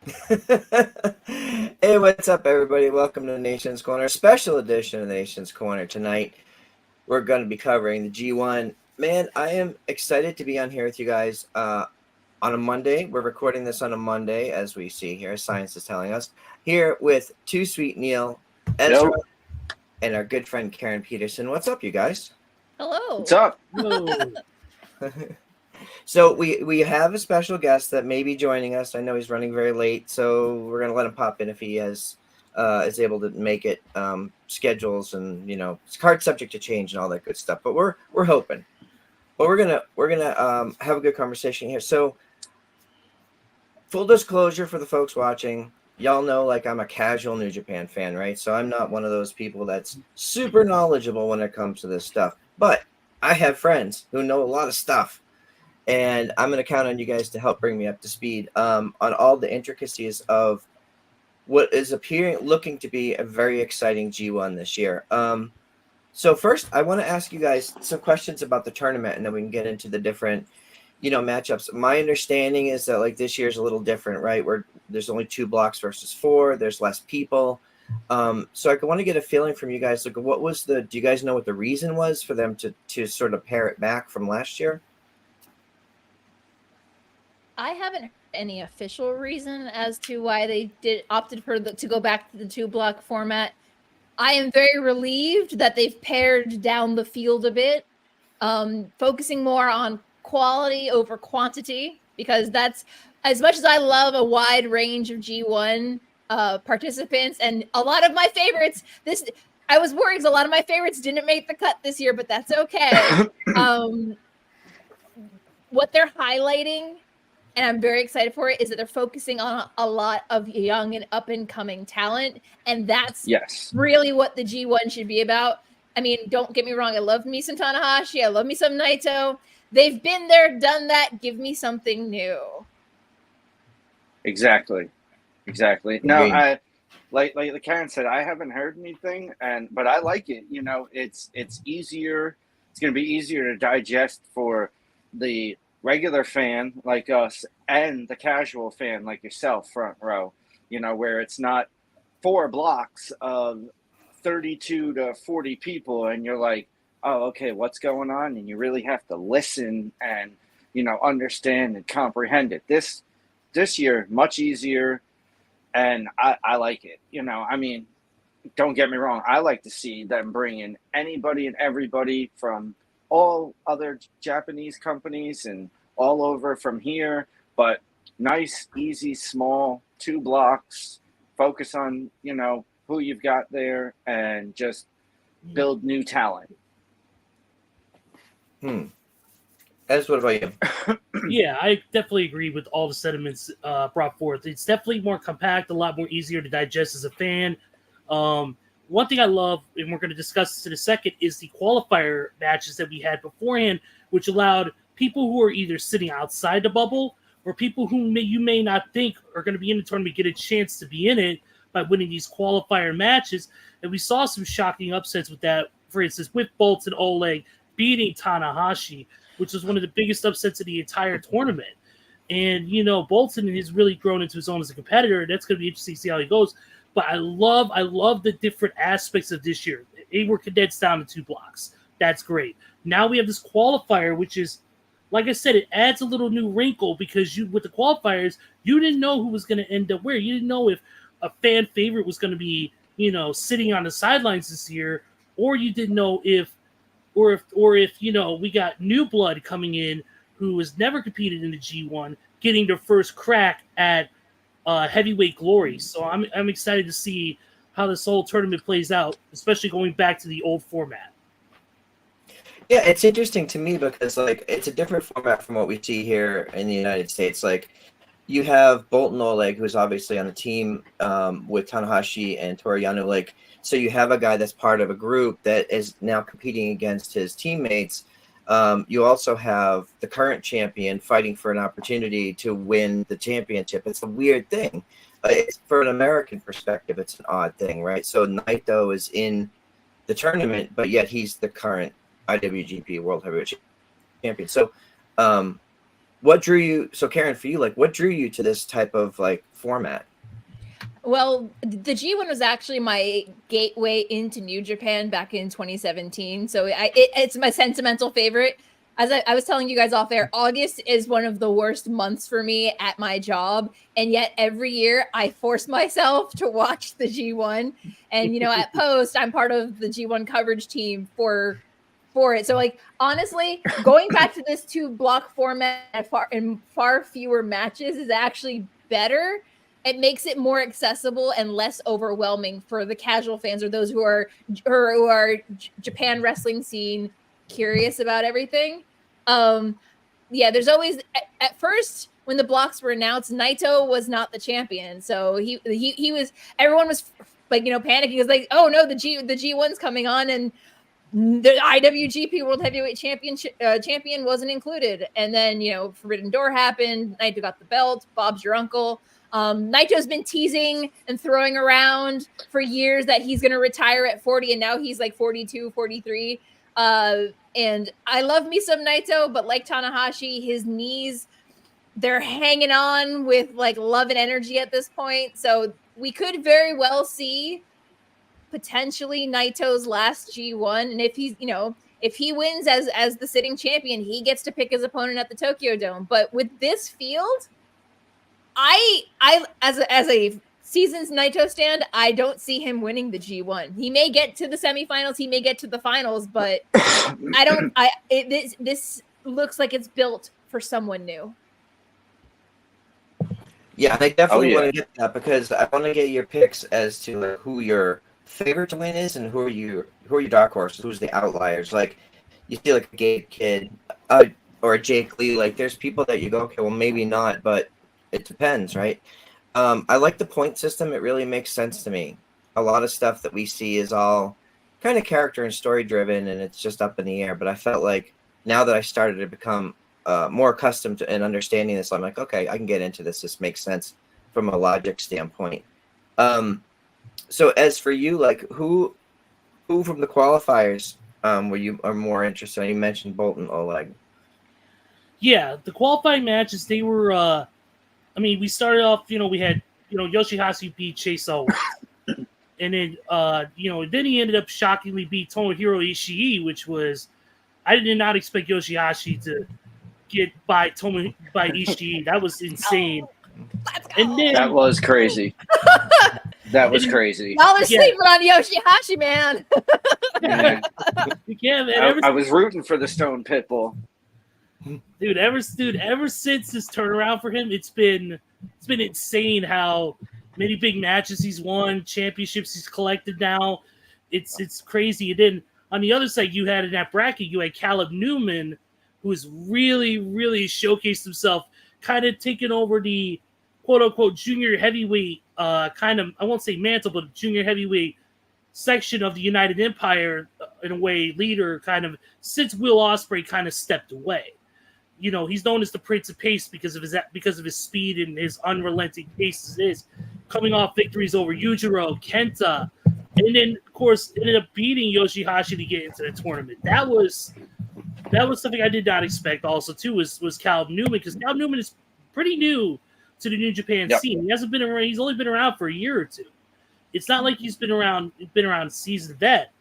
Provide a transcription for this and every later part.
Hey, what's up, everybody? Welcome to the Nation's Corner, special edition of the Nation's Corner. Tonight, we're going to be covering the G1. Man, I am excited to be on here with you guys on a Monday. We're recording this on a Monday, as we see here. Science is telling us. Here with Too Sweet Neil, Ezra, and our good friend Karen Peterson. What's up, you guys? Hello. What's up? So we have a special guest that may be joining us. I know he's running very late, so we're gonna let him pop in if he is able to make it. Schedules and it's card subject to change and all that good stuff. But we're hoping. But we're gonna have a good conversation here. So full disclosure for the folks watching, y'all know like I'm a casual New Japan fan, right? So I'm not one of those people that's super knowledgeable when it comes to this stuff. But I have friends who know a lot of stuff. And I'm going to count on you guys to help bring me up to speed on all the intricacies of what is looking to be a very exciting G1 this year. So first, I want to ask you guys some questions about the tournament, and then we can get into the different, matchups. My understanding is that like this year's a little different, right? Where there's only 2 blocks versus 4. There's less people. So I want to get a feeling from you guys. Like, do you guys know what the reason was for them to sort of pare it back from last year? I haven't heard any official reason as to why they opted to go back to the 2-block format. I am very relieved that they've pared down the field a bit, focusing more on quality over quantity, because that's, as much as I love a wide range of G1 participants and a lot of my favorites, I was worried because a lot of my favorites didn't make the cut this year, but that's okay. What they're highlighting, and I'm very excited for it, is that they're focusing on a lot of young and up-and-coming talent, and that's really what the G1 should be about. I mean, don't get me wrong, I love me some Tanahashi, I love me some Naito. They've been there, done that, give me something new. Exactly. No, I like Karen said, I haven't heard anything, but I like it. It's easier. It's going to be easier to digest for the regular fan like us and the casual fan like yourself, front row, where it's not 4 blocks of 32 to 40 people and you're like, oh, okay, what's going on? And you really have to listen and, understand and comprehend it. This year, much easier, and I like it. I mean, don't get me wrong, I like to see them bring in anybody and everybody from all other Japanese companies and all over from here, but nice, easy, small, 2 blocks, focus on, who you've got there and just build new talent. Ez, what about you? Yeah, I definitely agree with all the sentiments brought forth. It's definitely more compact, a lot more easier to digest as a fan. One thing I love, and we're going to discuss this in a second, is the qualifier matches that we had beforehand, which allowed people who are either sitting outside the bubble or people who you may not think are going to be in the tournament get a chance to be in it by winning these qualifier matches. And we saw some shocking upsets with that. For instance, with Bolts and Oleg beating Tanahashi, which was one of the biggest upsets of the entire tournament. And, Bolton has really grown into his own as a competitor. That's going to be interesting to see how he goes. But I love the different aspects of this year. They were condensed down to 2 blocks. That's great. Now we have this qualifier, which is, like I said, it adds a little new wrinkle because with the qualifiers, you didn't know who was going to end up where. You didn't know if a fan favorite was going to be, sitting on the sidelines this year, or you didn't know if we got new blood coming in who has never competed in the G1, getting their first crack at heavyweight glory. So I'm excited to see how this whole tournament plays out, especially going back to the old format. Yeah, it's interesting to me because it's a different format from what we see here in the United States. Like, you have Bolton Oleg, who's obviously on the team with Tanahashi and Toru Yano. So you have a guy that's part of a group that is now competing against his teammates. You also have the current champion fighting for an opportunity to win the championship. It's a weird thing. It's, for an American perspective, it's an odd thing, right? So Naito is in the tournament, but yet he's the current IWGP World Heavyweight Champion. So what drew you? So Karen, for you, what drew you to this type of format? Well, the G1 was actually my gateway into New Japan back in 2017. So it's my sentimental favorite. As I was telling you guys off air, August is one of the worst months for me at my job. And yet every year I force myself to watch the G1. And, at Post, I'm part of the G1 coverage team for it. So, like, honestly, going back to this 2-block format and far fewer matches is actually better. It makes it more accessible and less overwhelming for the casual fans or those who are Japan wrestling scene curious about everything. There's always at first when the blocks were announced, Naito was not the champion, so he was. Everyone was like panicking. It was like, oh no, the G1's coming on, and the IWGP World Heavyweight champion wasn't included. And then Forbidden Door happened. Naito got the belt. Bob's your uncle. Naito's been teasing and throwing around for years that he's going to retire at 40, and now he's like 42, 43. And I love me some Naito, but like Tanahashi, his knees, they're hanging on with like love and energy at this point. So we could very well see potentially Naito's last G1. And if he's, if he wins as the sitting champion, he gets to pick his opponent at the Tokyo Dome. But with this field, I as a season's Naito stand, I don't see him winning the G1. He may get to the semifinals, he may get to the finals, but this looks like it's built for someone new. Yeah, I definitely want to get that because I want to get your picks as to like who your favorite to win is and who are your dark horses, who's the outliers. Like you see like a Gabe Kidd or a Jake Lee, like there's people that you go, okay, well maybe not, but it depends, right? I like the point system. It really makes sense to me. A lot of stuff that we see is all kind of character and story driven, and it's just up in the air. But I felt like now that I started to become more accustomed to and understanding this, I'm like, okay, I can get into this. This makes sense from a logic standpoint. So as for you, like who from the qualifiers were you are more interested in? You mentioned Bolton Oleg. Yeah, the qualifying matches, they were we started off, we had, Yoshihashi beat Chase Owens. And then, then he ended up shockingly beat Tomohiro Ishii, which was, I did not expect Yoshihashi to get by Ishii. That was insane. And then, that was crazy. That was crazy. Y'all are sleeping on Yoshihashi, man. Yeah, man. I was rooting for the Stone Pitbull. Dude, ever since this turnaround for him, it's been insane how many big matches he's won, championships he's collected now. It's crazy. And then on the other side, you had in that bracket, you had Caleb Newman, who has really, really showcased himself, kind of taking over the quote unquote junior heavyweight kind of, I won't say mantle, but junior heavyweight section of the United Empire in a way, leader kind of since Will Ospreay kind of stepped away. He's known as the Prince of Pace because of his speed and his unrelenting pace as it is, coming off victories over Yujiro, Kenta, and then of course ended up beating Yoshihashi to get into the tournament. That was something I did not expect. Also, too, was Caleb Newman, because Caleb Newman is pretty new to the New Japan scene. He hasn't been around. He's only been around for a year or two. It's not like he's been around seasoned vet.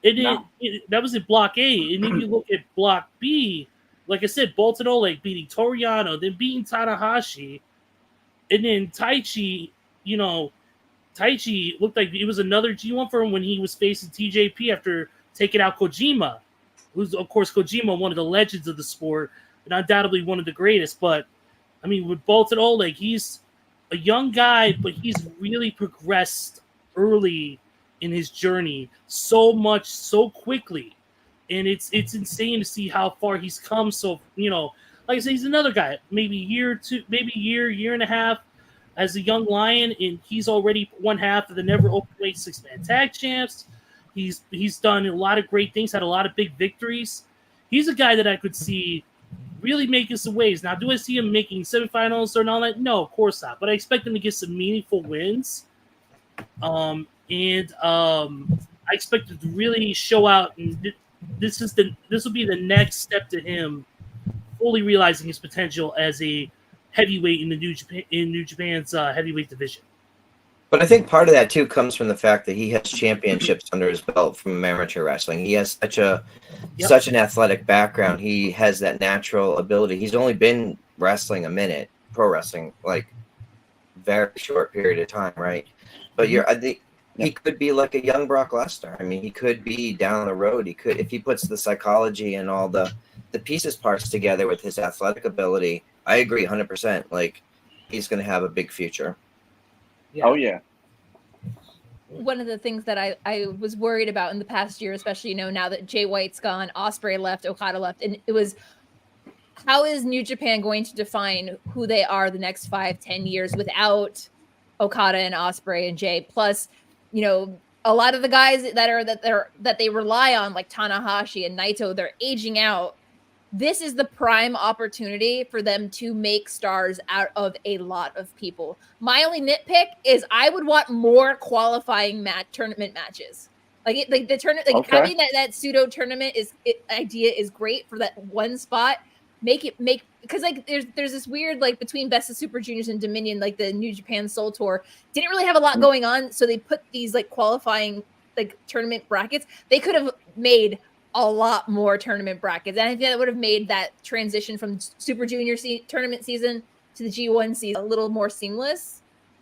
And that was in Block A, and then you look at Block B. Like I said, Bolton Oleg beating Toriano, then beating Tanahashi, and then Taichi. Taichi looked like it was another G1 for him when he was facing TJP after taking out Kojima, who's of course Kojima, one of the legends of the sport and undoubtedly one of the greatest. But I mean, with Bolton Oleg, he's a young guy, but he's really progressed early in his journey so much, so quickly. And it's insane to see how far he's come. So, like I said, he's another guy, maybe year and a half as a young lion, and he's already one half of the never openweight 6-man tag champs. He's done a lot of great things, had a lot of big victories. He's a guy that I could see really making some waves. Now, do I see him making semifinals or all that? No, of course not. But I expect him to get some meaningful wins. I expect him to really show out, and this will be the next step to him fully realizing his potential as a heavyweight in the New Japan's heavyweight division. But I think part of that too comes from the fact that he has championships under his belt from amateur wrestling. He has such an athletic background. He has that natural ability. He's only been wrestling a minute, pro wrestling, like very short period of time, right? But I think he could be like a young Brock Lesnar. I mean, he could be down the road. He could, if he puts the psychology and all the pieces parts together with his athletic ability. I agree 100%. Like, he's going to have a big future. Yeah. Oh yeah. One of the things that I was worried about in the past year, especially, now that Jay White's gone, Ospreay left, Okada left, and it was, how is New Japan going to define who they are the next 5-10 years without Okada and Ospreay and Jay? Plus, a lot of the guys that they rely on, like Tanahashi and Naito, they're aging out. This is the prime opportunity for them to make stars out of a lot of people. My only nitpick is I would want more qualifying tournament matches. Like the tournament, having that pseudo tournament idea is great for that one spot. Because there's this weird, like, between Best of Super Juniors and Dominion, like the New Japan Soul Tour didn't really have a lot going on, so they put these like qualifying like tournament brackets. They could have made a lot more tournament brackets, and I think that would have made that transition from Super Junior tournament season to the G1 season a little more seamless,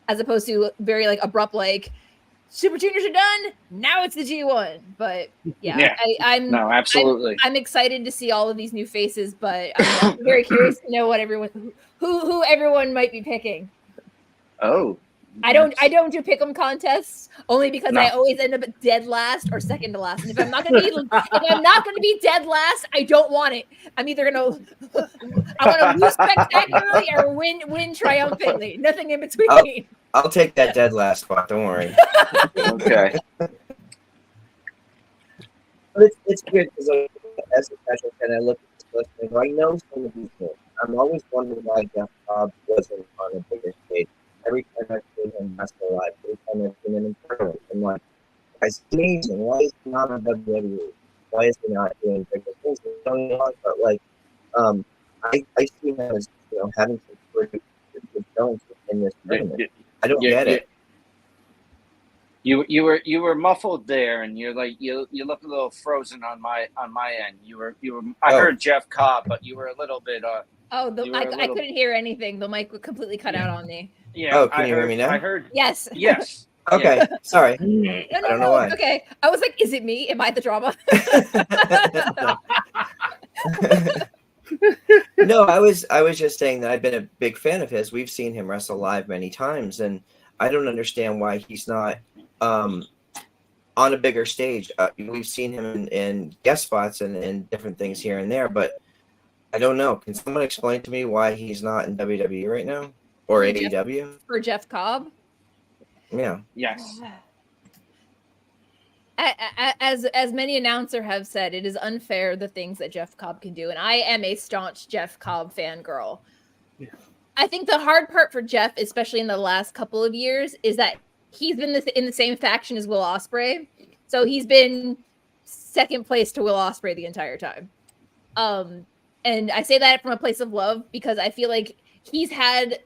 as opposed to very like abrupt, like Super Juniors are done, now it's the G1. But I'm absolutely. I'm excited to see all of these new faces, but I'm very curious to know what who everyone might be picking. Oh. I don't do pick'em contests only because I always end up at dead last or second to last. And if I'm not gonna be dead last, I don't want it. I'm either I want to lose spectacularly or win triumphantly. Nothing in between. I'll take that dead last spot. Don't worry. Okay. But it's good because as a special fan, I look at this list and I know some of these names. I'm always wondering why Jeff Cobb wasn't on a bigger stage. Every time I've seen him wrestle live, every time I've seen him in tournament, I'm like, it's amazing. Why is he not on WWE? Why is he not doing bigger things? But like, I see him as having some pretty good films in this tournament. I don't get it. You were muffled there, and you're like you look a little frozen on my end. I heard Jeff Cobb, but you were a little bit. I couldn't hear anything. The mic completely cut out on me. Yeah. Oh, can you hear me now? I heard. Yes. Yes. Okay. Yeah. Sorry. No, I don't know why. Okay. I was like, is it me? Am I the drama? No, I was just saying that I've been a big fan of his. We've seen him wrestle live many times, and I don't understand why he's not on a bigger stage. We've seen him in guest spots and different things here and there, but I don't know. Can someone explain to me why he's not in WWE right now or AEW? For Jeff Cobb? Yeah. Yes. As many announcers have said, it is unfair the things that Jeff Cobb can do, and I am a staunch Jeff Cobb fangirl. Yeah. I think the hard part for Jeff, especially in the last couple of years, is that he's been in the same faction as Will Ospreay, so he's been second place to Will Ospreay the entire time. And I say that from a place of love because I feel like he's had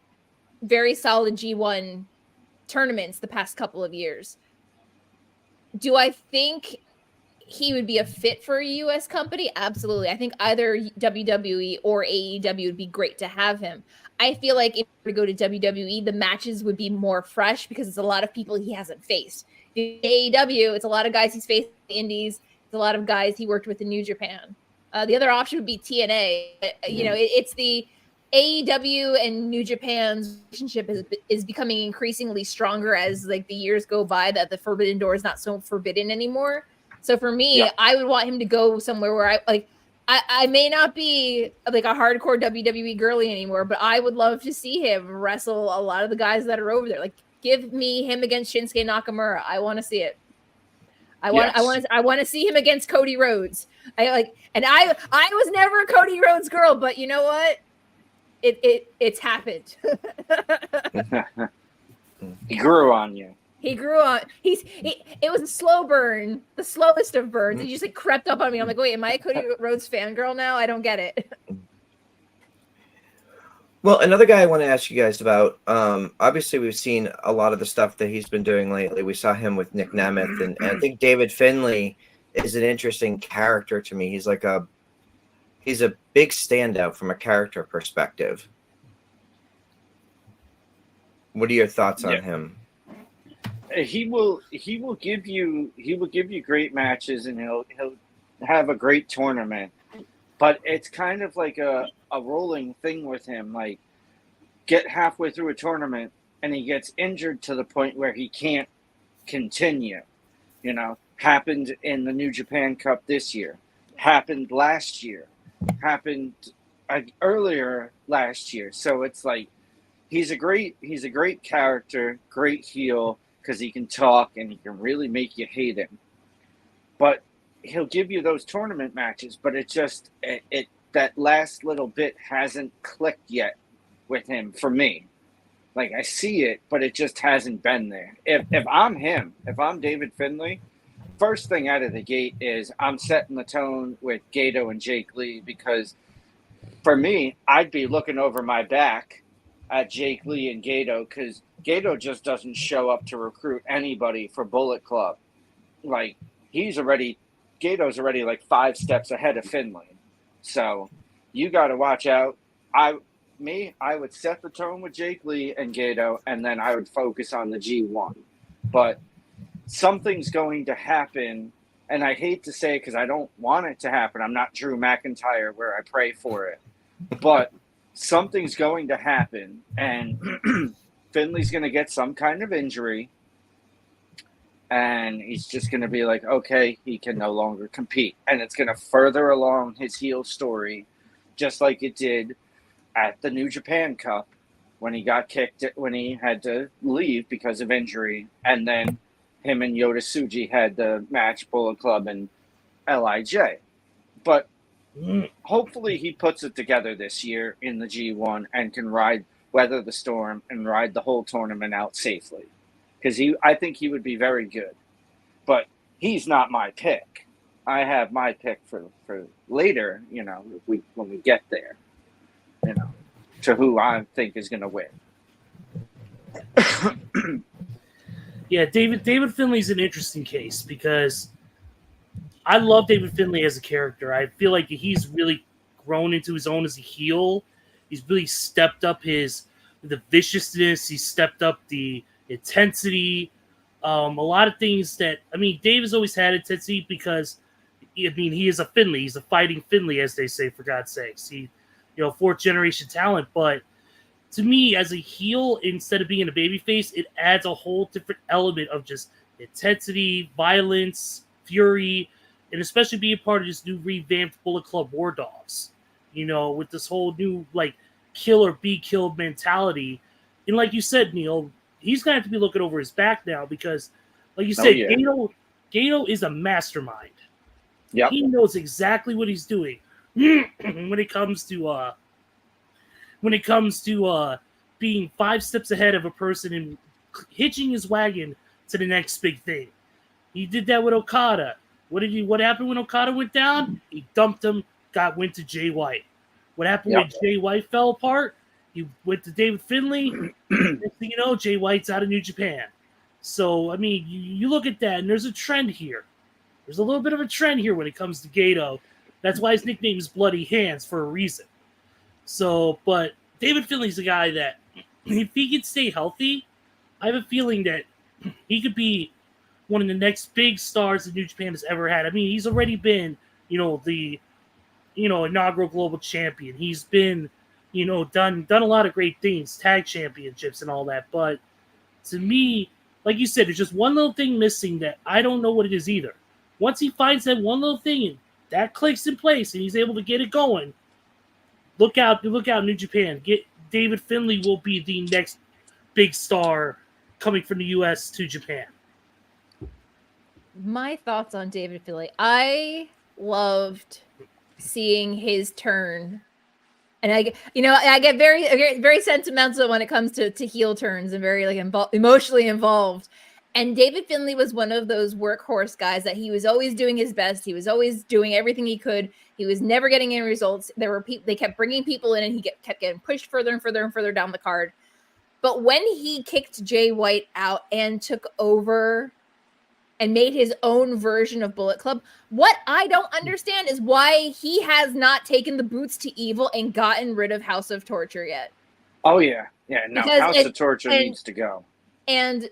very solid G1 tournaments the past couple of years. Do I think he would be a fit for a U.S. company? Absolutely. I think either WWE or AEW would be great to have him. I feel like if we go to WWE, the matches would be more fresh because it's a lot of people he hasn't faced. In AEW, it's a lot of guys he's faced in the Indies. It's a lot of guys he worked with in New Japan. The other option would be TNA. It's the AEW and New Japan's relationship is becoming increasingly stronger as like the years go by, that the forbidden door is not so forbidden anymore. So for me, I would want him to go somewhere where I may not be like a hardcore WWE girly anymore, but I would love to see him wrestle a lot of the guys that are over there. Like, give me him against Shinsuke Nakamura. I want to see it. I want to see him against Cody Rhodes. I was never a Cody Rhodes girl, but you know what? It's happened. He grew on you. He grew on. It was a slow burn, the slowest of burns. He just like crept up on me. I'm like, wait, am I a Cody Rhodes fangirl now? I don't get it. Well, another guy I want to ask you guys about. Obviously, we've seen a lot of the stuff that he's been doing lately. We saw him with Nick Nemeth, and I think David Finlay is an interesting character to me. He's a big standout from a character perspective. What are your thoughts on him? He will give you great matches, and he'll have a great tournament. But it's kind of like a rolling thing with him. Like, get halfway through a tournament and he gets injured to the point where he can't continue. You know, happened in the New Japan Cup this year, happened last year, happened earlier last year. So it's like he's a great character, great heel, because he can talk and he can really make you hate him. But he'll give you those tournament matches, but it just that last little bit hasn't clicked yet with him for me. Like, I see it, but it just hasn't been there. If I'm him, if I'm David Finlay, first thing out of the gate is I'm setting the tone with Gato and Jake Lee, because for me, I'd be looking over my back at Jake Lee and Gato, because Gato just doesn't show up to recruit anybody for Bullet Club. Like, Gato's already like 5 steps ahead of Finlay. So you got to watch out. I would set the tone with Jake Lee and Gato, and then I would focus on the G1. But something's going to happen, and I hate to say it because I don't want it to happen. I'm not Drew McIntyre where I pray for it. But something's going to happen, and Finley's going to get some kind of injury, and he's just going to be like, okay, he can no longer compete. And it's going to further along his heel story, just like it did at the New Japan Cup when he got kicked, when he had to leave because of injury. And then him and Yota Tsuji had the match, Bullet Club and LIJ. But hopefully he puts it together this year in the G1 and can weather the storm and ride the whole tournament out safely. Because I think he would be very good. But he's not my pick. I have my pick for later, you know, when we get there, you know, to who I think is going to win. Yeah, David Finlay's an interesting case because I love David Finlay as a character. I feel like he's really grown into his own as a heel. He's really stepped up the viciousness. He's stepped up the intensity. A lot of things that, I mean, Dave has always had intensity because, I mean, he is a Finlay. He's a fighting Finlay, as they say, for God's sakes. He, you know, 4th generation talent. But to me, as a heel, instead of being a babyface, it adds a whole different element of just intensity, violence, fury, and especially being part of this new revamped Bullet Club War Dogs. You know, with this whole new, like, kill or be killed mentality. And like you said, Neil, he's going to have to be looking over his back now because, like you said, Gato is a mastermind. Yeah, he knows exactly what he's doing when it comes to being 5 steps ahead of a person and hitching his wagon to the next big thing. He did that with Okada. What happened when Okada went down? He dumped him, went to Jay White. What happened when Jay White fell apart? He went to David Finlay. Next thing you know, Jay White's out of New Japan. So, I mean, you look at that, and there's a trend here. There's a little bit of a trend here when it comes to Gato. That's why his nickname is Bloody Hands for a reason. So, but David Finlay's a guy that, if he can stay healthy, I have a feeling that he could be one of the next big stars that New Japan has ever had. I mean, he's already been, the inaugural global champion. He's been, done a lot of great things, tag championships and all that. But to me, like you said, there's just one little thing missing that I don't know what it is either. Once he finds that one little thing and that clicks in place and he's able to get it going, look out, New Japan. David Finlay will be the next big star coming from the U.S. to Japan. My thoughts on David Finlay. I loved seeing his turn. And I get very, very sentimental when it comes to heel turns and very emotionally involved. And David Finlay was one of those workhorse guys that he was always doing his best. He was always doing everything he could. He was never getting any results. There were people, they kept bringing people in, and he kept getting pushed further and further and further down the card. But when he kicked Jay White out and took over and made his own version of Bullet Club, what I don't understand is why he has not taken the boots to evil and gotten rid of House of Torture yet. Oh yeah, no, House of Torture needs to go. And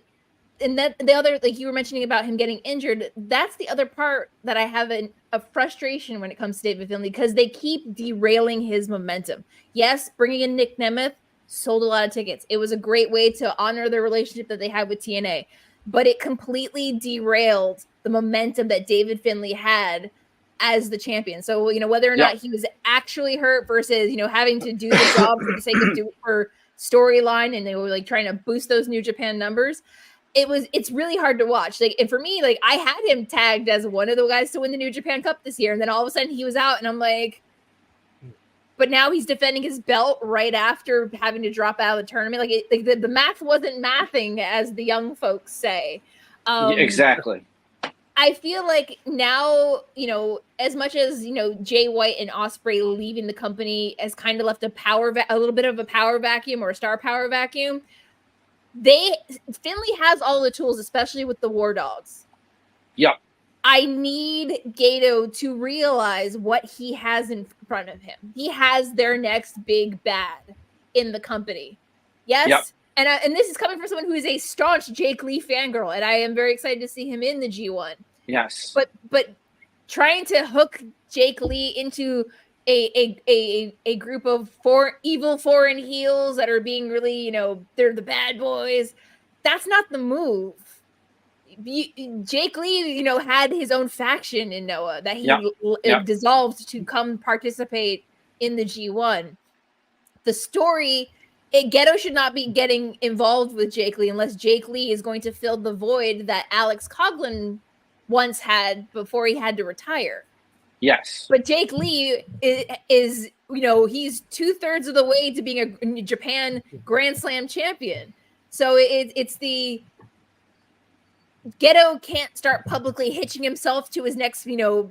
that the other, like you were mentioning about him getting injured, that's the other part that I have a frustration when it comes to David Finlay, because they keep derailing his momentum. Yes, bringing in Nick Nemeth sold a lot of tickets. It was a great way to honor the relationship that they had with TNA, but it completely derailed the momentum that David Finlay had as the champion. So, whether or not he was actually hurt versus, having to do the job for the sake of doing for storyline, and they were like trying to boost those New Japan numbers. It's really hard to watch. Like, and for me, like, I had him tagged as one of the guys to win the New Japan Cup this year, and then all of a sudden he was out, and I'm like, but now he's defending his belt right after having to drop out of the tournament. Like, the math wasn't mathing, as the young folks say. Exactly. I feel like now, as much as, Jay White and Ospreay leaving the company has kind of left a little bit of a power vacuum, or a star power vacuum. Finlay has all the tools, especially with the War Dogs. Yep. I need Gato to realize what he has in front of him. He has their next big bad in the company. Yes. Yep. And this is coming from someone who is a staunch Jake Lee fangirl, and I am very excited to see him in the G1. Yes. But trying to hook Jake Lee into a group of evil foreign heels that are being really, they're the bad boys. That's not the move. Jake Lee, had his own faction in Noah that he dissolved to come participate in the G1. The story, Ghetto should not be getting involved with Jake Lee unless Jake Lee is going to fill the void that Alex Coughlin once had before he had to retire. Yes. But Jake Lee is he's 2/3 of the way to being a Japan Grand Slam champion. So it's the Ghetto can't start publicly hitching himself to his next,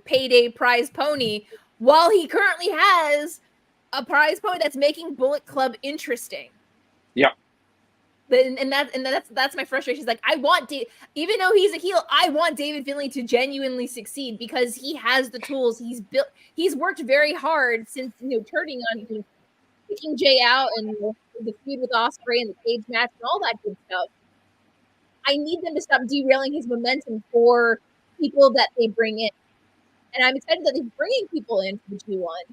payday prize pony while he currently has a prize pony that's making Bullet Club interesting. Yep. And that's my frustration. It's like, I want even though he's a heel, I want David Finlay to genuinely succeed because he has the tools. He's worked very hard since turning on kicking Jay out and the feud with Ospreay and the cage match and all that good stuff. I need them to stop derailing his momentum for people that they bring in. And I'm excited that they're bringing people in for the G1,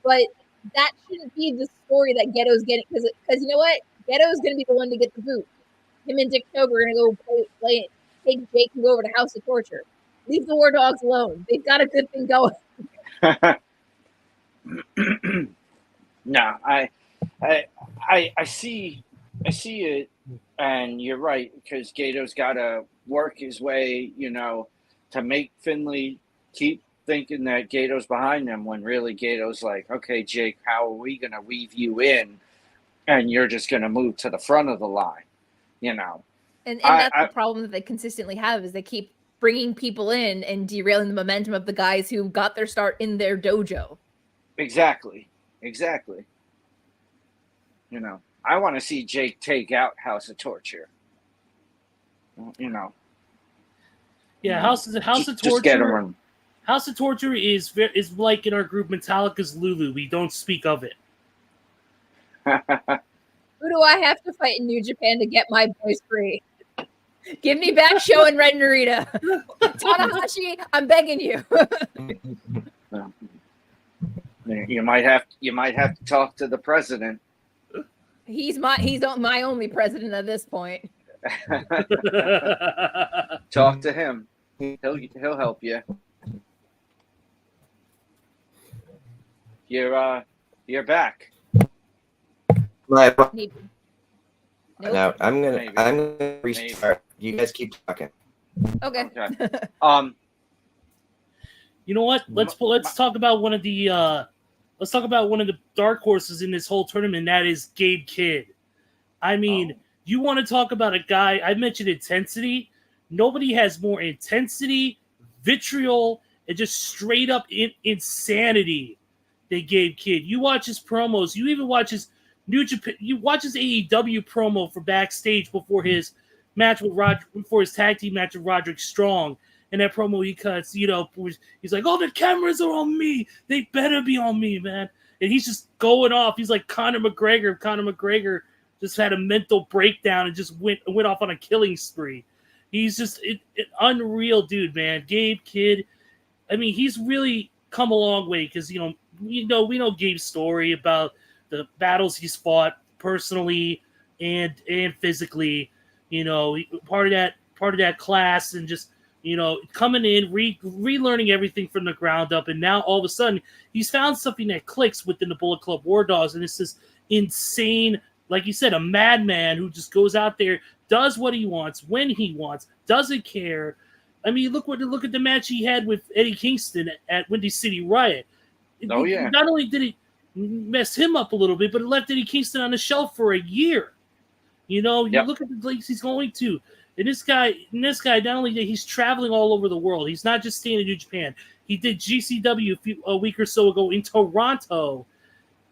but that shouldn't be the story that Ghetto's getting, because you know what? Ghetto's going to be the one to get the boot. Him and Dick Togo are going to go play it. Take Jake and go over to House of Torture. Leave the War Dogs alone. They've got a good thing going. No, I see it, and you're right, because Gato's got to work his way, to make Finlay keep thinking that Gato's behind them, when really Gato's like, okay, Jake, how are we going to weave you in? And you're just going to move to the front of the line, And that's the problem that they consistently have, is they keep bringing people in and derailing the momentum of the guys who got their start in their dojo. Exactly. I want to see Jake take out House of Torture. Yeah, House of Torture. Just get him run. House of Torture is like in our group Metallica's Lulu. We don't speak of it. Who do I have to fight in New Japan to get my boys free? Give me back Sho and Red Narita. Tanahashi, I'm begging you. You might have to talk to the president. He's my only president at this point. Talk to him. He'll help you. You're back. Nope. Nope. I'm gonna restart. Maybe. You guys keep talking. Okay. You know what? Let's talk about one of the dark horses in this whole tournament, and that is Gabe Kidd. I mean, you want to talk about a guy? I mentioned intensity. nobody has more intensity, vitriol, and just straight up insanity than Gabe Kidd. You watch his promos. You even watch his New Japan. You watch his AEW promo for backstage before his match with before his tag team match with Roderick Strong. And that promo he cuts, he's like, "Oh, the cameras are on me. They better be on me, man." And he's just going off. He's like Conor McGregor. Conor McGregor just had a mental breakdown and just went off on a killing spree. He's just an unreal dude, man. Gabe Kidd. I mean, he's really come a long way because we know Gabe's story about the battles he's fought personally and physically. Part of that class and just coming in, relearning everything from the ground up, and now all of a sudden he's found something that clicks within the Bullet Club War Dogs, and it's this insane, like you said, a madman who just goes out there, does what he wants, when he wants, doesn't care. I mean, look at the match he had with Eddie Kingston at Windy City Riot. Oh yeah. Not only did it mess him up a little bit, but it left Eddie Kingston on the shelf for a year. You look at the places he's going to. And this guy, not only that he's traveling all over the world, he's not just staying in New Japan. He did GCW a week or so ago in Toronto,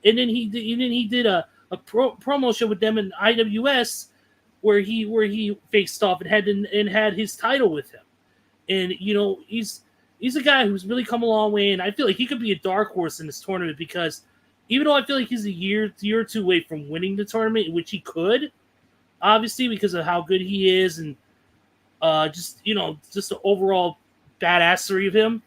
and then he did a promo show with them in IWS where he faced off and had his title with him. And he's a guy who's really come a long way, and I feel like he could be a dark horse in this tournament because even though I feel like he's a year or two away from winning the tournament, which he could. Obviously, because of how good he is, and just the overall badassery of him,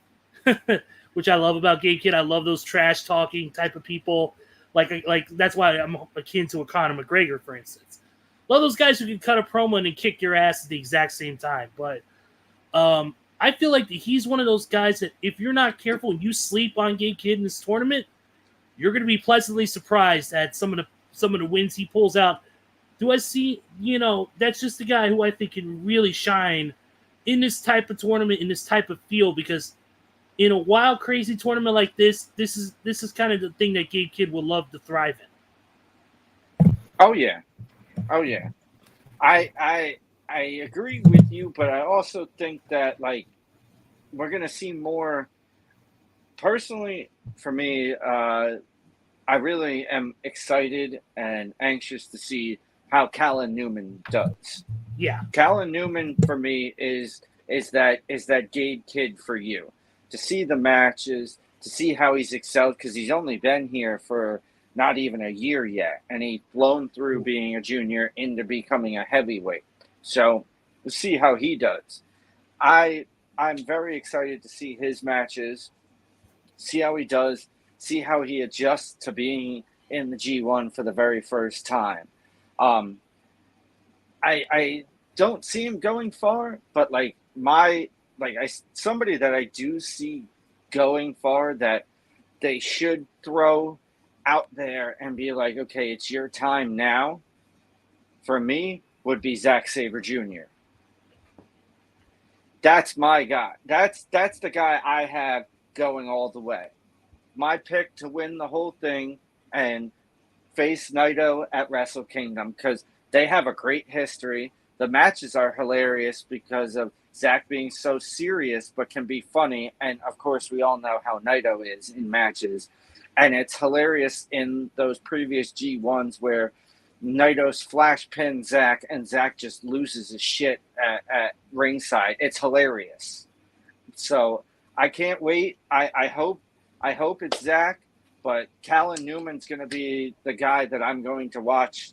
which I love about Gabe Kidd. I love those trash talking type of people. Like that's why I'm akin to a Conor McGregor, for instance. Love those guys who can cut a promo and then kick your ass at the exact same time. But I feel like he's one of those guys that if you're not careful and you sleep on Gabe Kidd in this tournament, you're going to be pleasantly surprised at some of the wins he pulls out. Do I see, that's just the guy who I think can really shine in this type of tournament, in this type of field, because in a wild, crazy tournament like this is kind of the thing that Gabe Kidd will love to thrive in. Oh yeah. I agree with you, but I also think that we're gonna see more. Personally, for me, I really am excited and anxious to see how Callan Newman does. Yeah. Callan Newman for me is that Gabe Kidd for you. To see the matches, to see how he's excelled, because he's only been here for not even a year yet, and he's blown through being a junior into becoming a heavyweight. So we'll see how he does. I'm very excited to see his matches, see how he does, see how he adjusts to being in the G1 for the very first time. I don't see him going far, but somebody that I do see going far that they should throw out there and be like, okay, it's your time now. For me, would be Zack Sabre Jr. That's my guy. That's the guy I have going all the way. My pick to win the whole thing and face Naito at Wrestle Kingdom because they have a great history. The matches are hilarious because of Zack being so serious but can be funny. And, of course, we all know how Naito is in matches. And it's hilarious in those previous G1s where Naito's flash pin Zack and Zack just loses his shit at ringside. It's hilarious. So I can't wait. I hope it's Zack, but Callan Newman's going to be the guy that I'm going to watch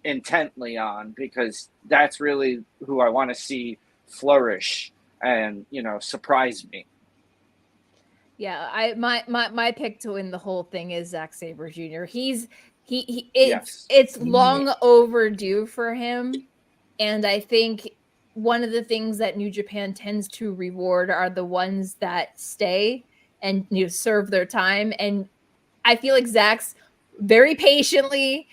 intently on because that's really who I want to see flourish and, surprise me. Yeah, my pick to win the whole thing is Zack Sabre Jr. It's long overdue for him, and I think one of the things that New Japan tends to reward are the ones that stay and serve their time. And I feel like Zack's very patiently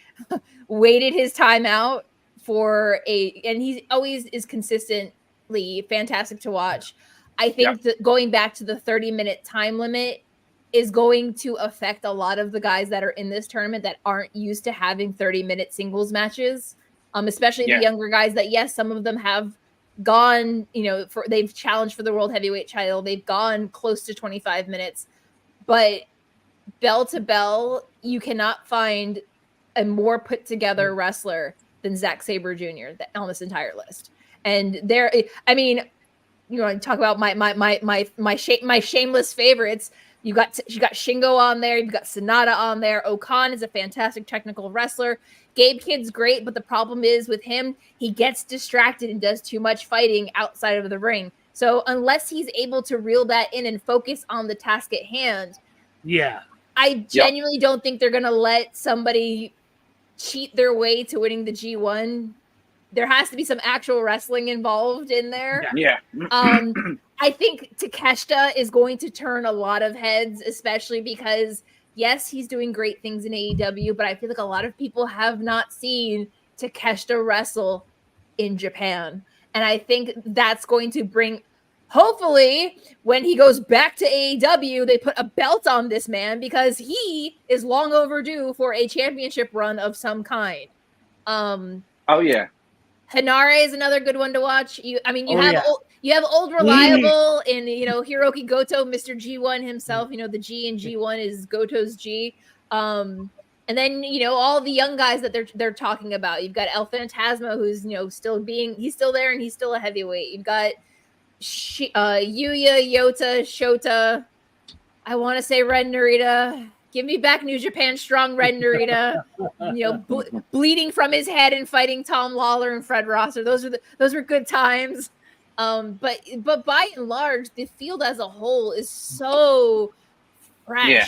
waited his time out and he always is consistently fantastic to watch. I think that going back to the 30-minute time limit is going to affect a lot of the guys that are in this tournament that aren't used to having 30-minute singles matches, especially the younger guys that, yes, some of them have gone, they've challenged for the world heavyweight title. They've gone close to 25 minutes, but bell to bell, you cannot find a more put together wrestler than Zack Sabre Jr. On this entire list. And you want to talk about my shameless favorites. You got Shingo on there. You've got Sonata on there. Okan is a fantastic technical wrestler. Gabe Kidd's great, but the problem is with him, he gets distracted and does too much fighting outside of the ring. So unless he's able to reel that in and focus on the task at hand, I genuinely don't think they're going to let somebody cheat their way to winning the G1. There has to be some actual wrestling involved in there. Yeah. I think Takeshita is going to turn a lot of heads, especially because, yes, he's doing great things in AEW, but I feel like a lot of people have not seen Takeshita wrestle in Japan. And I think that's going to bring, hopefully, when he goes back to AEW, they put a belt on this man because he is long overdue for a championship run of some kind. Oh, yeah. Hinare is another good one to watch. You have old reliable in Hiroki Goto, Mr. G1 himself. The G in G1 is Goto's G. And then all the young guys that they're talking about. You've got El Phantasmo, who's he's still there and he's still a heavyweight. You've got Yuya, Yota, Shota. I want to say Red Narita. Give me back New Japan Strong Red Narita. Bleeding from his head and fighting Tom Lawler and Fred Rosser. Those were good times. But by and large, the field as a whole is so fresh. Yeah.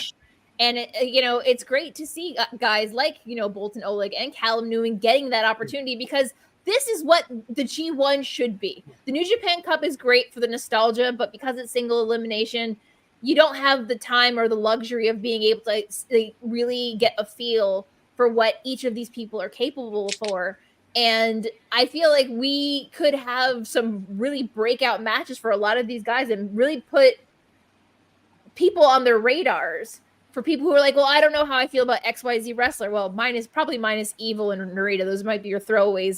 And it's great to see guys like Bolton Oleg and Callum Newman getting that opportunity, because this is what the G1 should be. The New Japan Cup is great for the nostalgia, but because it's single elimination, you don't have the time or the luxury of being able to really get a feel for what each of these people are capable for. And I feel like we could have some really breakout matches for a lot of these guys and really put people on their radars for people who are like, well, I don't know how I feel about XYZ wrestler. Well, minus Evil and Narita. Those might be your throwaways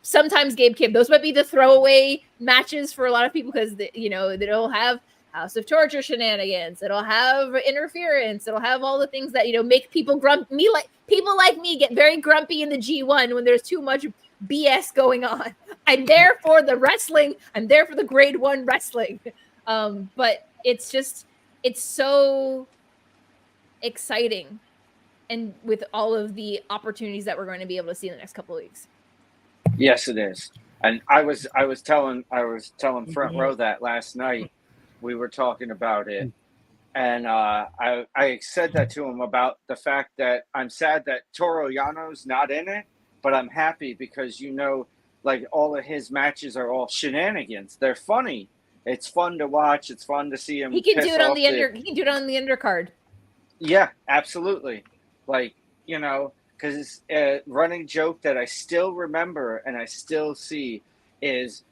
sometimes Gabe Kidd. Those might be the throwaway matches for a lot of people because they'll have House of Torture shenanigans. It'll have interference. It'll have all the things that make people people like me get very grumpy in the G1 when there's too much BS going on. I'm there for the wrestling. I'm there for the grade 1 wrestling. But it's so exciting, and with all of the opportunities that we're going to be able to see in the next couple of weeks. Yes, it is. And I was telling Front Row that last night. We were talking about it, and I said that to him about the fact that I'm sad that Toru Yano's not in it, but I'm happy because like all of his matches are all shenanigans. They're funny. It's fun to watch. It's fun to see him. He can do it on he can do it on the undercard. Yeah, absolutely. Like because it's a running joke that I still remember and I still see is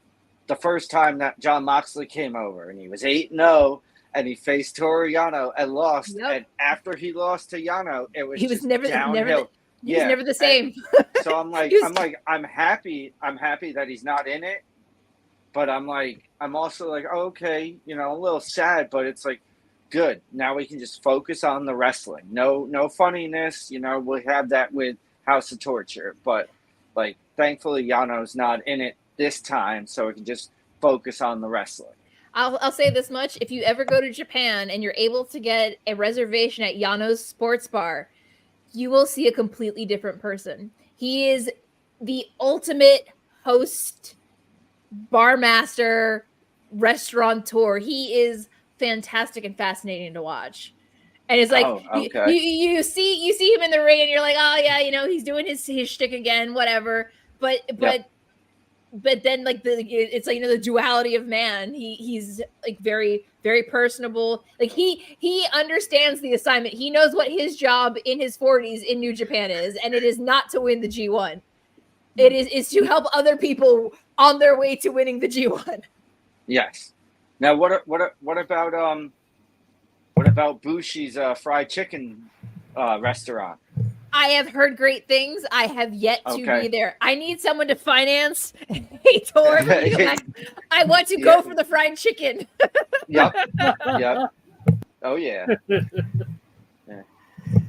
the first time that Jon Moxley came over, and he was 8-0, and he faced Toru Yano and lost. Yep. And after he lost to Yano, he was never downhill. He was never the same. So I'm happy that he's not in it, but I'm also like, oh, okay, a little sad, but it's like, good. Now we can just focus on the wrestling. No funniness. We'll have that with House of Torture, but thankfully Yano's not in it this time, so we can just focus on the wrestling. I'll say this much: if you ever go to Japan and you're able to get a reservation at Yano's Sports Bar, you will see a completely different person. He is the ultimate host, barmaster, restaurateur. He is fantastic and fascinating to watch. And it's like you see him in the ring, and you're like, oh yeah, he's doing his shtick again, whatever. But then it's like the duality of man. He's like very, very personable. Like he understands the assignment. He knows what his job in his 40s in New Japan is, and it is not to win the G1. It is to help other people on their way to winning the G1. Yes. Now what about Bushi's fried chicken restaurant? I have heard great things. I have yet to be there. I need someone to finance a tour. I want to go for the fried chicken. Yep. Oh yeah.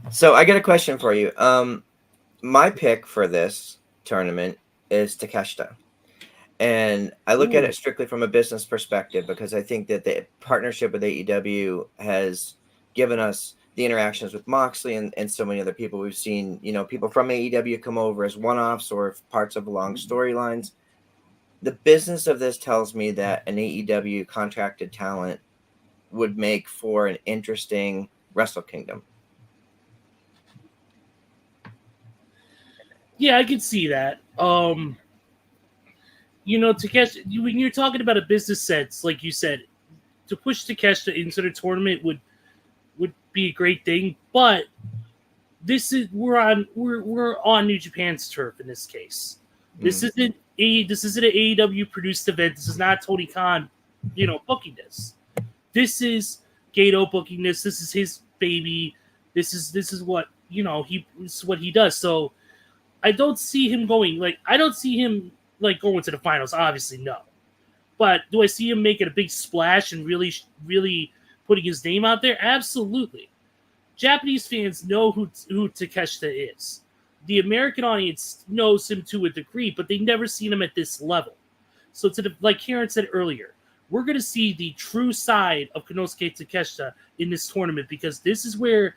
So I got a question for you. My pick for this tournament is Takeshita. And I look at it strictly from a business perspective because I think that the partnership with AEW has given us the interactions with Moxley and so many other people. We've seen, people from AEW come over as one-offs or parts of long storylines. The business of this tells me that an AEW contracted talent would make for an interesting Wrestle Kingdom. Yeah, I can see that. Takeshita, when you're talking about a business sense, like you said, to push Takeshita into the tournament would be a great thing. But we're on New Japan's turf in this case. This isn't an AEW produced event. This is not Tony Khan, booking this. This is Gato booking this. This is his baby. This is what this is what he does. So I don't see him going going to the finals. Obviously, no. But do I see him making a big splash and really, really putting his name out there? Absolutely. Japanese fans know who Takeshita is. The American audience knows him to a degree, but they've never seen him at this level. So, like Karen said earlier, we're going to see the true side of Konosuke Takeshita in this tournament because this is where,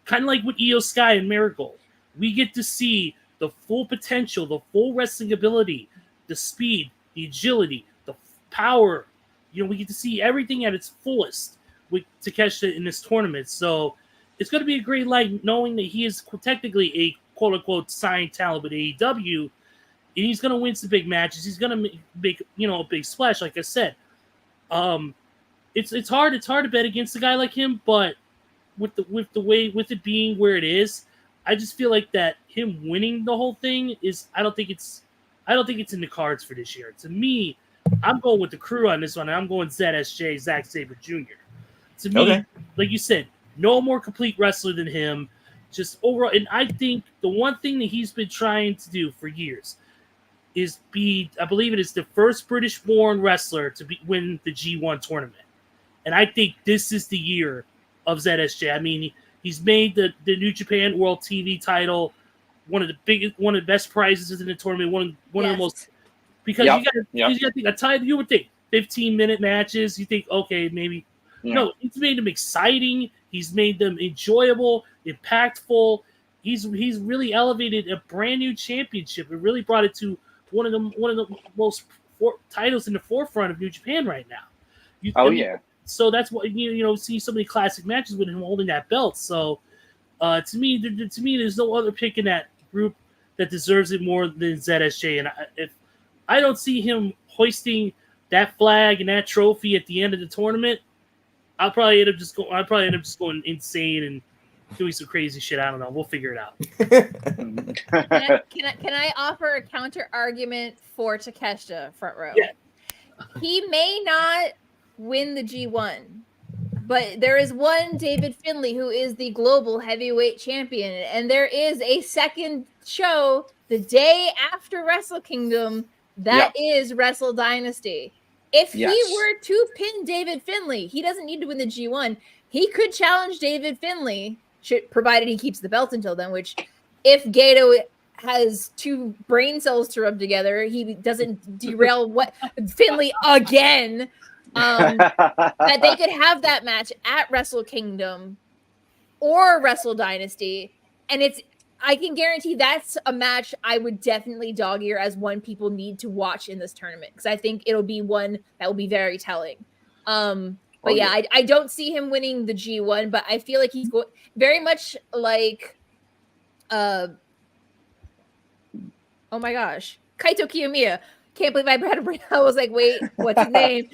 kind of like with Io Sky and Marigold, we get to see the full potential, the full wrestling ability, the speed, the agility, the power. We get to see everything at its fullest with Takeshita in this tournament. So it's going to be a great light knowing that he is technically a quote-unquote signed talent with AEW, and he's going to win some big matches. He's going to make a big splash, like I said. It's hard to bet against a guy like him, but with it being where it is, I just feel like that him winning the whole thing is I don't think it's in the cards for this year. To me, I'm going with the crew on this one. I'm going ZSJ, Zack Sabre Jr. To me, like you said, no more complete wrestler than him. Just overall, and I think the one thing that he's been trying to do for years is I believe it is the first British-born wrestler to win the G1 tournament. And I think this is the year of ZSJ. I mean, he's made the New Japan World TV title one of the best prizes in the tournament. One of the most, because you got to think a title. You would think 15-minute matches. You think, okay, maybe. No, he's made them exciting. He's made them enjoyable, impactful. He's really elevated a brand new championship and really brought it to one of the most titles in the forefront of New Japan right now. So that's what see so many classic matches with him holding that belt. So to me, there's no other pick in that group that deserves it more than ZSJ. And if I don't see him hoisting that flag and that trophy at the end of the tournament, I'll probably end up just going insane and doing some crazy shit. I don't know. We'll figure it out. Can I offer a counter argument for Takeshita front row? Yeah. He may not win the G1, but there is one David Finlay who is the global heavyweight champion, and there is a second show the day after Wrestle Kingdom that is Wrestle Dynasty. If he were to pin David Finlay, he doesn't need to win the G1. He could challenge David Finlay, provided he keeps the belt until then, which if Gato has two brain cells to rub together, he doesn't derail Finlay again. That they could have that match at Wrestle Kingdom or Wrestle Dynasty. And I can guarantee that's a match I would definitely dog ear as one people need to watch in this tournament, because I think it'll be one that will be very telling. I don't see him winning the G1, but I feel like he's going very much like oh my gosh, Kaito Kiyomiya. Can't believe I had a brain. I was like, wait, what's his name?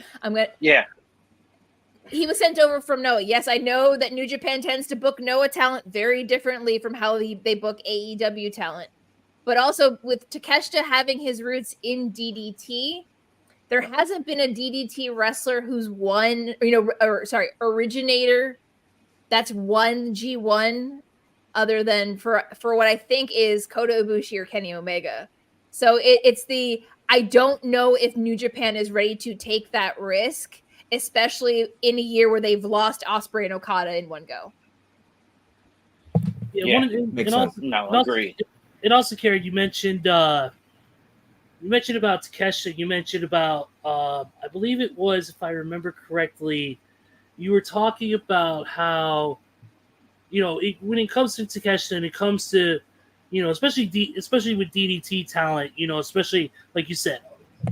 He was sent over from Noah. Yes, I know that New Japan tends to book Noah talent very differently from how they book AEW talent. But also with Takeshita having his roots in DDT, there hasn't been a DDT wrestler who's won, originator that's won G1 other than for what I think is Kota Ibushi or Kenny Omega. So it's the I don't know if New Japan is ready to take that risk, especially in a year where they've lost Ospreay and Okada in one go. Yeah, agree. And also, Karen, you mentioned about Takeshita. You mentioned about I believe it was, if I remember correctly, you were talking about how when it comes to Takeshita and it comes to especially with DDT talent, especially like you said,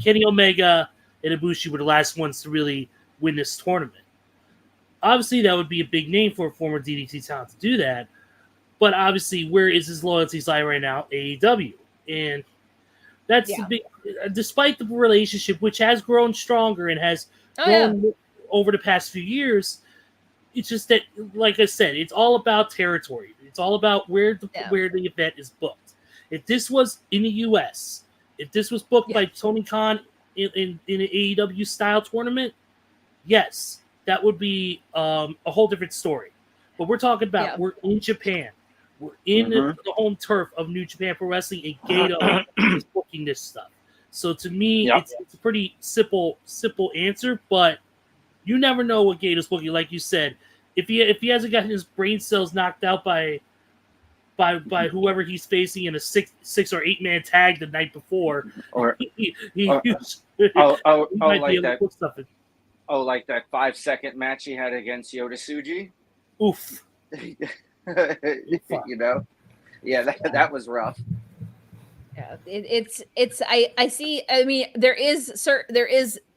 Kenny Omega and Ibushi were the last ones to really win this tournament. Obviously, that would be a big name for a former DDT talent to do that. But obviously, where is his loyalties lie right now? AEW. And that's the big, despite the relationship, which has grown stronger and has grown over the past few years, it's just that, like I said, it's all about territory. It's all about where the event is booked. If this was in the U.S., if this was booked by Tony Khan in an AEW style tournament, yes, that would be a whole different story. But we're talking about we're in Japan. We're in the home turf of New Japan Pro Wrestling, and Gato is booking this stuff. So to me, it's a pretty simple answer, but you never know what Gato's booking. Like you said, if he hasn't gotten his brain cells knocked out by whoever he's facing in a 6 or 8 man tag the night before, or he might be like able to book stuff. Like that 5-second match he had against Yota Tsuji. Oof. That was rough. Yeah, I see. I mean, there is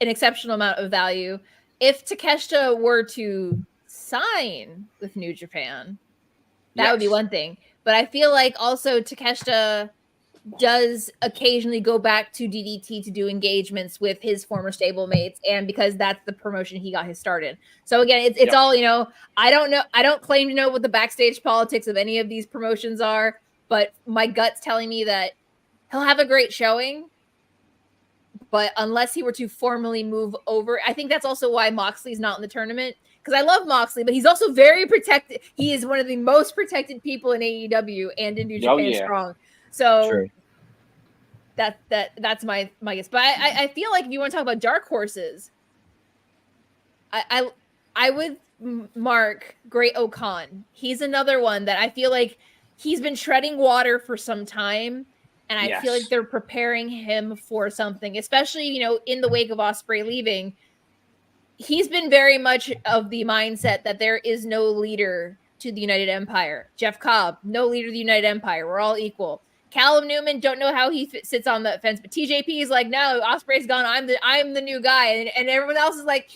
an exceptional amount of value if Takeshita were to sign with New Japan. That would be one thing, but I feel like also Takeshita does occasionally go back to DDT to do engagements with his former stablemates, and because that's the promotion he got his start in. So again, it's all, I don't know. I don't claim to know what the backstage politics of any of these promotions are, but my gut's telling me that he'll have a great showing. But unless he were to formally move over, I think that's also why Moxley's not in the tournament. Because I love Moxley, but he's also very protected. He is one of the most protected people in AEW and in New Japan Strong. So that's my guess. But I feel like if you want to talk about dark horses, I would mark Great Okan. He's another one that I feel like he's been treading water for some time, and I feel like they're preparing him for something, especially in the wake of Ospreay leaving. He's been very much of the mindset that there is no leader to the United Empire. Jeff Cobb, no leader to the United Empire. We're all equal. Callum Newman, don't know how he sits on that fence, but TJP is like, no, Ospreay's gone. I'm the new guy, and everyone else is like,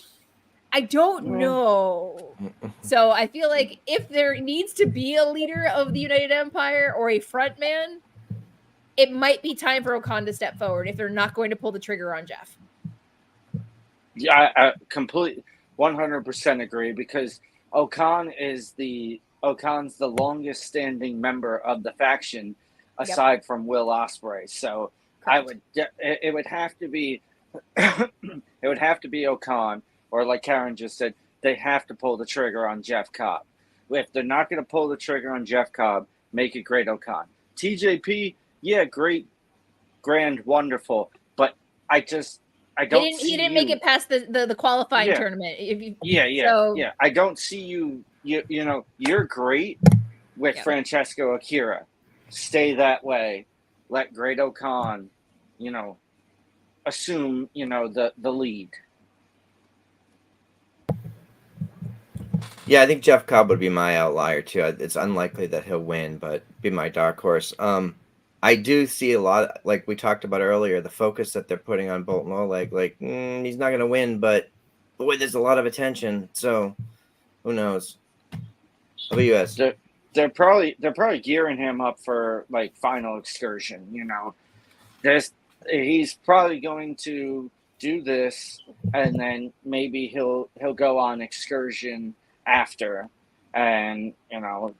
I don't know. So I feel like if there needs to be a leader of the United Empire or a front man, it might be time for Okan to step forward if they're not going to pull the trigger on Jeff. Yeah, I completely 100% agree, because Okan's the longest standing member of the faction aside from Will Ospreay. So it would have to be Okan, or like Karen just said, they have to pull the trigger on Jeff Cobb. If they're not going to pull the trigger on Jeff Cobb, make it Great Okan. TJP, great, grand, wonderful, but I don't. He didn't make it past the qualifying tournament. I don't see you. You're great with Francesco Akira. Stay that way. Let Great Okan, assume the lead. Yeah, I think Jeff Cobb would be my outlier too. It's unlikely that he'll win, but be my dark horse. I do see a lot, like we talked about earlier, the focus that they're putting on Bolton Oleg. Like, he's not going to win, but boy, there's a lot of attention. So, who knows? How about you, guys? They're probably gearing him up for like Final Excursion. He's probably going to do this, and then maybe he'll go on excursion after, and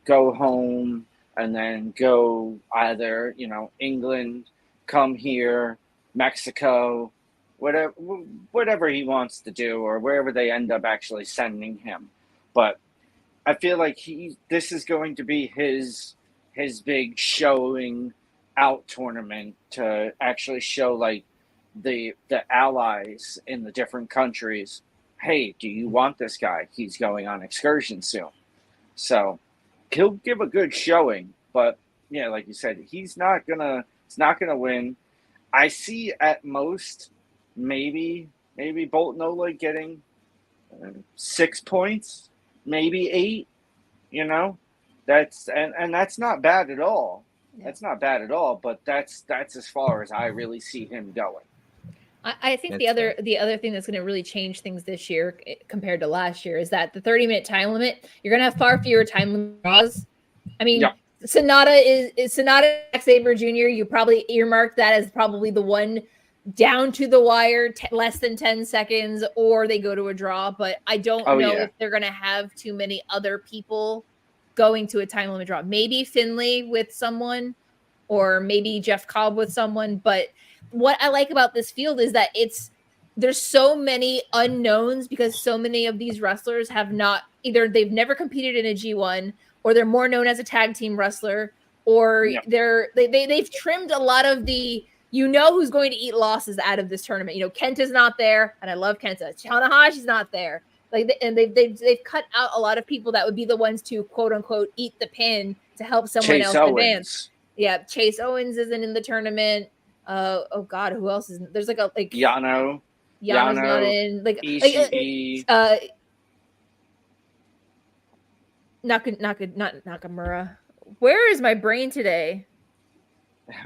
go home. And then go either, England, come here, Mexico, whatever he wants to do, or wherever they end up actually sending him. But I feel like this is going to be his his big showing out tournament to actually show like the allies in the different countries, hey, do you want this guy? He's going on excursion soon. So he'll give a good showing, but yeah, like you said, he's not gonna win. I see at most maybe Bolt Nola getting 6 points, maybe 8. You know, that's and that's not bad at all. Yeah. That's not bad at all. But that's as far as I really see him going. I think That's the other thing that's going to really change things this year compared to last year is that the 30-minute time limit, you're going to have far fewer time limit draws. I mean, Yeah. Sonata is Sonata Saber Jr. You probably earmarked that as probably the one down to the wire, less than 10 seconds, or they go to a draw. But I don't know if they're going to have too many other people going to a time limit draw. Maybe Finley with someone, or maybe Jeff Cobb with someone. But what I like about this field is that there's so many unknowns because so many of these wrestlers have not either they've never competed in a G1, or they're more known as a tag team wrestler, or they've trimmed a lot of the who's going to eat losses out of this tournament. Kenta's not there, and I love Kenta. Tanahashi's not there. They've cut out a lot of people that would be the ones to quote unquote eat the pin to help someone else advance. Yeah, Chase Owens isn't in the tournament. Oh God, who else is? There's Yano's not in. Not Nakamura. Where is my brain today?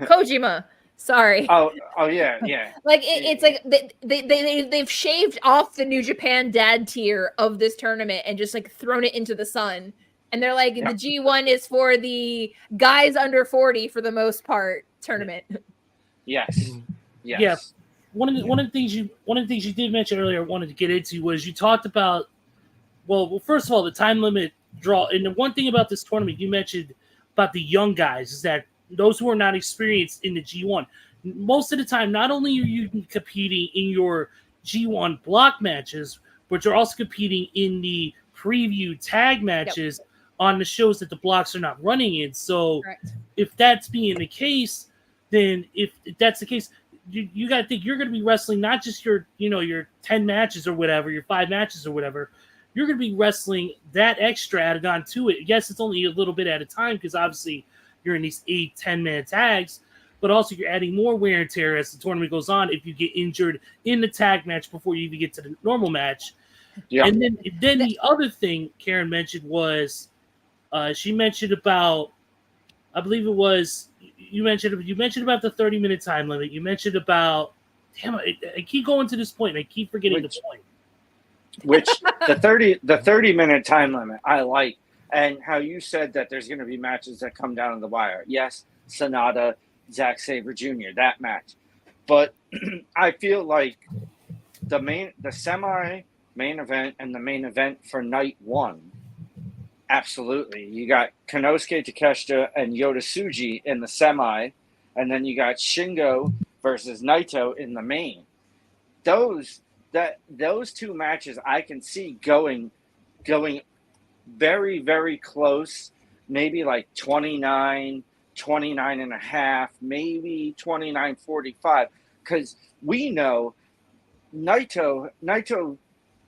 Kojima. Sorry. Oh yeah. It's like they've shaved off the New Japan dad tier of this tournament and just thrown it into the sun. And they're like, the G1 is for the guys under 40 for the most part tournament. Yes. Yeah. One of the things you did mention earlier I wanted to get into was you talked about first of all, the time limit draw. And the one thing about this tournament you mentioned about the young guys is that those who are not experienced in the G1, most of the time, not only are you competing in your G1 block matches, but you're also competing in the preview tag matches on the shows that the blocks are not running in. So if that's being the case, then if that's the case, you got to think you're going to be wrestling not just your 10 matches or whatever, your 5 matches or whatever. You're going to be wrestling that extra added on to it. Yes, it's only a little bit at a time because obviously you're in these 8-10-minute tags, but also you're adding more wear and tear as the tournament goes on if you get injured in the tag match before you even get to the normal match. Yeah. And then the other thing Karen mentioned was she mentioned about, I believe it was, you mentioned about the 30-minute time limit. You mentioned about, I keep going to this point and I keep forgetting the point. Which the 30-minute time limit I like, and how you said that there's going to be matches that come down to the wire. Yes, Sonata, Zack Sabre Jr., that match. But I feel like the semi-main event and the main event for night 1, absolutely. You got Konosuke Takeshita and Yota Tsuji in the semi, and then you got Shingo versus Naito in the main. Those 2 matches I can see going very, very close, maybe like 29 and a half, maybe 29-45, because we know Naito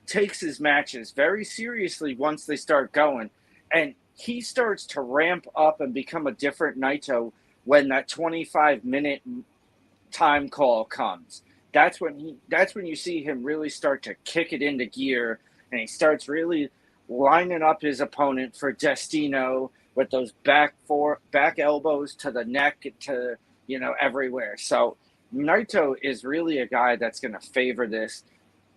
takes his matches very seriously once they start going, and he starts to ramp up and become a different Naito when that 25-minute time call comes. That's when you see him really start to kick it into gear, and he starts really lining up his opponent for Destino with those back elbows to the neck to everywhere. So Naito is really a guy that's going to favor this.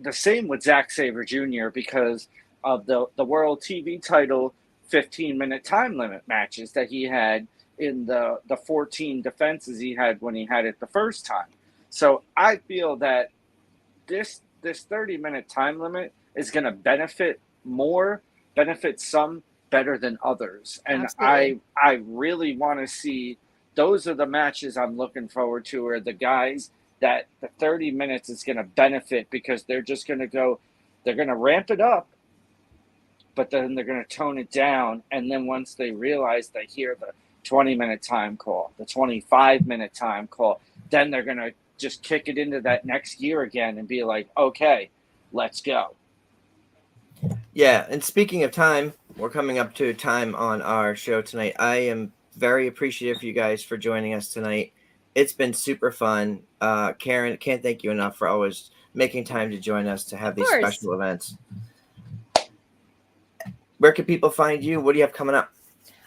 The same with Zack Sabre Jr. because of the World TV title 15-minute time limit matches that he had in the 14 defenses he had when he had it the first time. So I feel that this 30-minute time limit is going to benefit some better than others. And absolutely. I really want to see, those are the matches I'm looking forward to, are the guys that the 30 minutes is going to benefit because they're just going to they're going to ramp it up, but then they're going to tone it down. And then once they realize they hear the 20-minute time call, the 25-minute time call. Then they're going to just kick it into that next gear again and be like, okay, let's go. Yeah, and speaking of time, we're coming up to time on our show tonight. I am very appreciative of you guys for joining us tonight. It's been super fun. Karen, can't thank you enough for always making time to join us to have these special events. Where can people find you? What do you have coming up?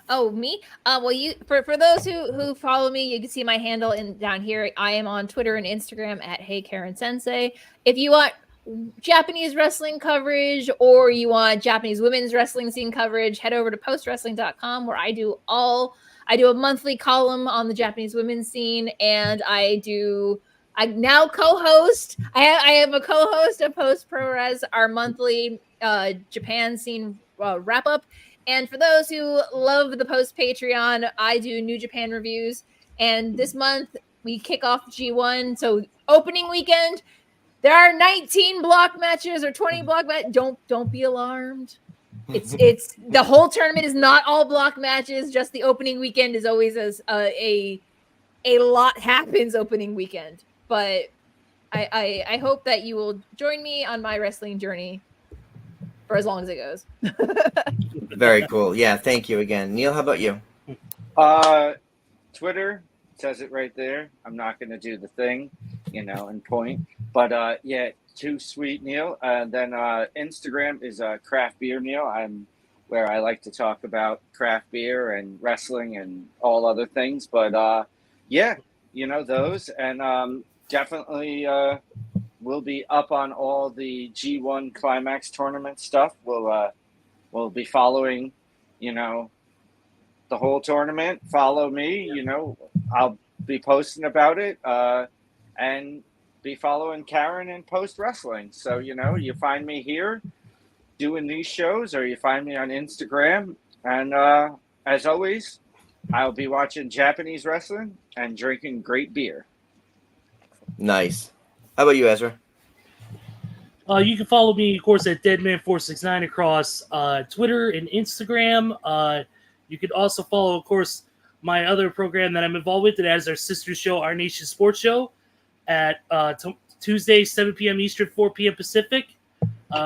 Oh, me? Well, you for those who follow me, you can see my handle down here. I am on Twitter and Instagram at Hey Karen Sensei. If you want Japanese wrestling coverage or you want Japanese women's wrestling scene coverage, head over to postwrestling.com where I do a monthly column on the Japanese women's scene, and I now co-host. I am a co-host of Post Pro Res, our monthly Japan scene wrap up. And for those who love the Post Patreon, I do New Japan reviews. And this month we kick off G1. So opening weekend, there are 19 block matches or 20 block matches. Don't be alarmed. It's the whole tournament is not all block matches. Just the opening weekend is always a lot happens opening weekend. But I hope that you will join me on my wrestling journey for as long as it goes. Very cool. Yeah, thank you again. Neil, how about you? Twitter says it right there. I'm not going to do the thing, and point. But yeah, too sweet, Neil. Then Instagram is Craft Beer Neil. I'm where I like to talk about craft beer and wrestling and all other things. But yeah, those. And definitely we'll be up on all the G1 Climax tournament stuff. We'll be following, the whole tournament. Follow me, I'll be posting about it, and be following Karen and Post Wrestling. So, you find me here doing these shows, or you find me on Instagram. And as always, I'll be watching Japanese wrestling and drinking great beer. Nice. How about you, Ezra? You can follow me, of course, at Deadman469 across Twitter and Instagram. You can also follow, of course, my other program that I'm involved with. That is our sister show, Our Nation Sports Show, at Tuesday, 7 p.m. Eastern, 4 p.m. Pacific.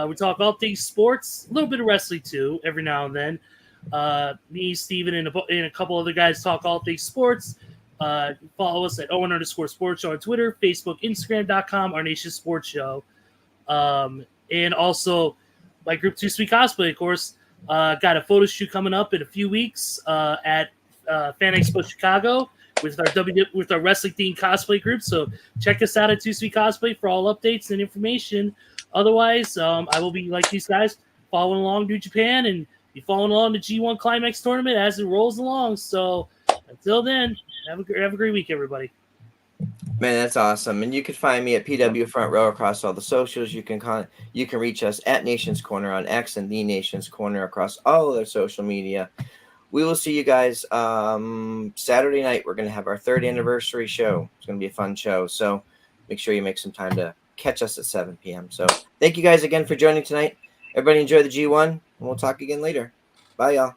We talk all things sports, a little bit of wrestling, too, every now and then. Me, Steven, and a couple other guys talk all things sports. Follow us at Owen_Sports Show on Twitter, Facebook, Instagram.com, Our Nation Sports Show. And also my group 2 Sweet Cosplay, of course, got a photo shoot coming up in a few weeks at Fan Expo Chicago with our wrestling themed cosplay group. So check us out at 2 Sweet Cosplay for all updates and information. Otherwise, I will be like these guys following along New Japan and be following along the G1 Climax tournament as it rolls along. So until then, have a great week, everybody. Man, that's awesome. And you can find me at PW Front Row across all the socials. You can reach us at Nation's Corner on X and The Nation's Corner across all of their social media. We will see you guys Saturday night. We're going to have our 3rd anniversary show. It's going to be a fun show. So make sure you make some time to catch us at 7 p.m. So thank you guys again for joining tonight. Everybody enjoy the G1, and we'll talk again later. Bye, y'all.